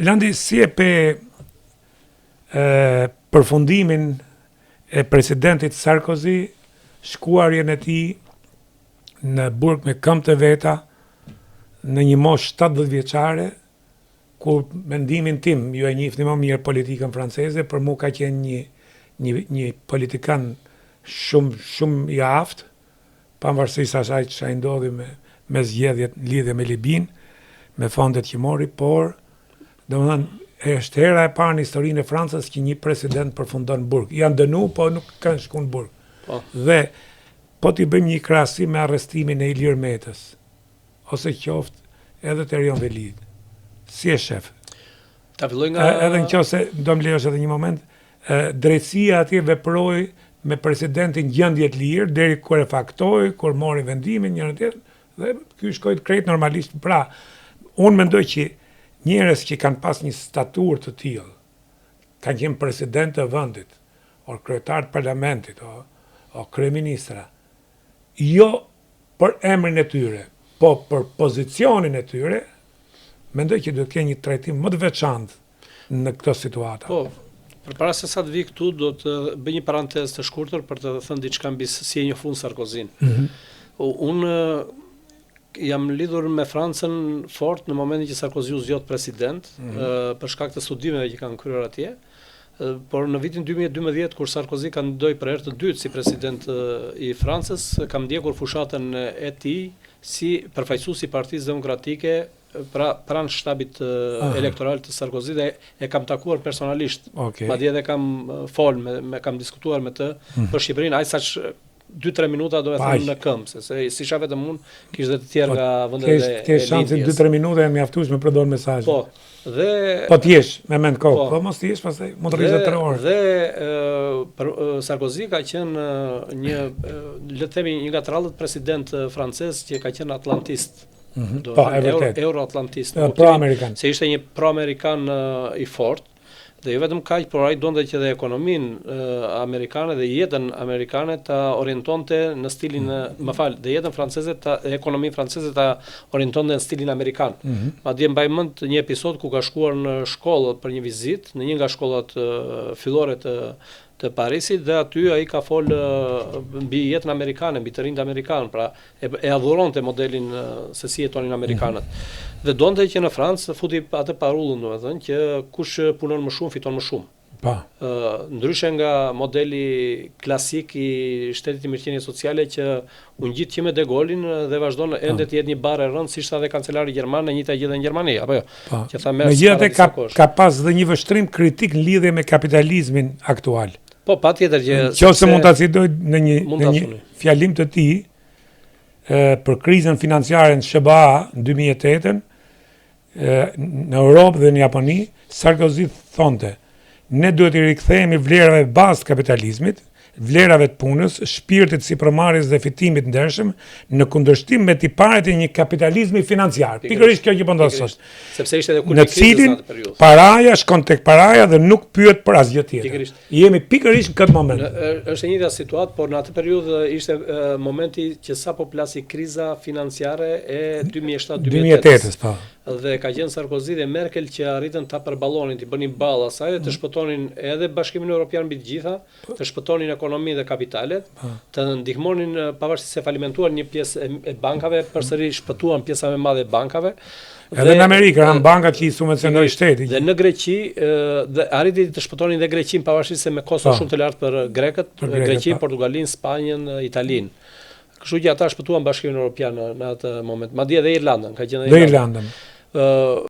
Landi, si e pe përfundimin e presidentit Sarkozy, shkuarjen e tij në burg me këmbë të veta, në një moshë 70 vjeçare, ku mendimin tim, ju e njihni më mirë politikën franceze, për mua ka qenë një politikan shumë i aftë, pavarësisht asaj ç'ai ndodhi me zgjedhjet lidhje me Libin, me fondet që mori, por domethënë është hera e parë në historinë e Francës që një president përfundon në burg. Janë dënu, po nuk kanë shku në burg. Dhe po t'i bëjmë një krahasim me arrestimin e Ilir Metës, ose qoftë edhe të Erion Velid. Si e shef? Ta filloj nga... Edhe nëse do më lejosh edhe një moment, drejtësia atje veproi me presidentin gjendje të lirë, deri kur e faktoi, kur mori vendimin njëri tjetër, dhe ky shkoi krejt normalisht. Pra, unë mendoj që njerëz që kanë pas një staturë të tillë, kanë qenë president të vendit, o kryetar të parlamentit, o kryeministra, jo për emrin e tyre, po për pozicionin e tyre, mendoj që duhet të kenë një trajtim më të veçantë në këtë situata. Po, përpara se sa të vi këtu, do të bëj një parantezë të shkurtër për të thënë diçka mbi si e njohun Sarkozyn. Unë jam lidhur me Francën fort në momentin që Sarkozy u zgjodh president, për shkak të studimeve që kanë kryer atje, por në vitin 2012, kur Sarkozy kandidoi për herë të dytë si president i Francës, kam ndjekur fushatën e tij si përfaqësues i Partisë Demokratike pranë shtabit elektoral të Sarkozy, dhe e kam takuar personalisht. Madje edhe kam kam diskutuar me të për Shqipërinë, aq saç 2-3 minuta do e them në këmbë, se si isha vetëm unë, kishte edhe të tjerë nga vendet e Libias. Ke shansin 2-3 minuta janë mjaftueshme për dorë mesazhe. Po, dhe po t'jesh me mend kohë, po mos t'jesh, pastaj mund të rrizë 3 orë. Dhe Sarkozy ka qenë le të themi një nga trallët president francez që ka qenë atlantist. Euro-atlantist. Pro-amerikan. Se ishte një pro-amerikan i fortë. Dhe jo vetëm kaq, por ai donte që dhe ekonominë amerikane dhe jetën amerikane ta orientonte në stilin dhe jetën franceze ekonominë franceze ta orientonte në stilin amerikan. Madje mbaj mend një episod ku ka shkuar në shkollë për një vizitë, në një nga shkollat fillore të Parisit, dhe aty ai ka fol mbi jetën amerikane, mbi të rinjt amerikanë, pra e adhuronte modelin se si jetonin amerikanët. Dhe donte që në Francë futi atë parullën, domethënë, që kush punon më shumë fiton më shumë. Ndryshe nga modeli klasik i shtetit të mirëqenie sociale që u ngjit që me De Gaulin dhe vazhdon ende të jetë një barë e rëndë, si ishte edhe kancelari gjerman, në njëjta gjë në Gjermani, apo jo? Që tha megjithatë ka pas dhe një vështrim kritik në lidhje me kapitalizmin aktual. Po, patjetër që nëse mund ta citoj në një fjalim të tij për krizën financiare në SBA në 2008, në Europë dhe në Japoni, Sarkozy thonte: ne duhet i rikthehemi vlerave bazë kapitalizmit, vlerave të punës, shpirtit sipërmarrjes dhe fitimit ndershëm, në kundërshtim me tiparet e një kapitalizmi financiar. Pikërisht kjo që po ndodh sot. Sepse ishte edhe në cilin paraja shkon tek paraja dhe nuk pyet për asgjë tjetër. Jemi pikërisht në këtë moment. Është e njëjta situatë, por në atë periudhë ishte momenti që sapo plasi kriza financiare e 2007-2008. Po. Dhe ka qenë Sarkozy dhe Merkel që arritën ta përballonnin, të bënin ballë asaj, të shpëtonin edhe Bashkimin Evropian mbi të gjitha, të shpëtonin ekonominë dhe kapitalet, të ndihmonin pavarësisht se falimentuan një pjesë e bankave, përsëri shpëtuan pjesa më e madhe e bankave. Edhe në Amerikë kanë bankat që i subvencionoi shteti. Dhe në Greqi arriti të shpëtonin dhe Greqinë, pavarësisht se me kosto shumë të lartë për grekët, Greqinë, Portugalinë, Spanjën, Italinë. Kështu që ata shpëtuan Bashkimin Evropian në atë moment. Madje edhe Irlandën, ka qenë edhe Irlandën.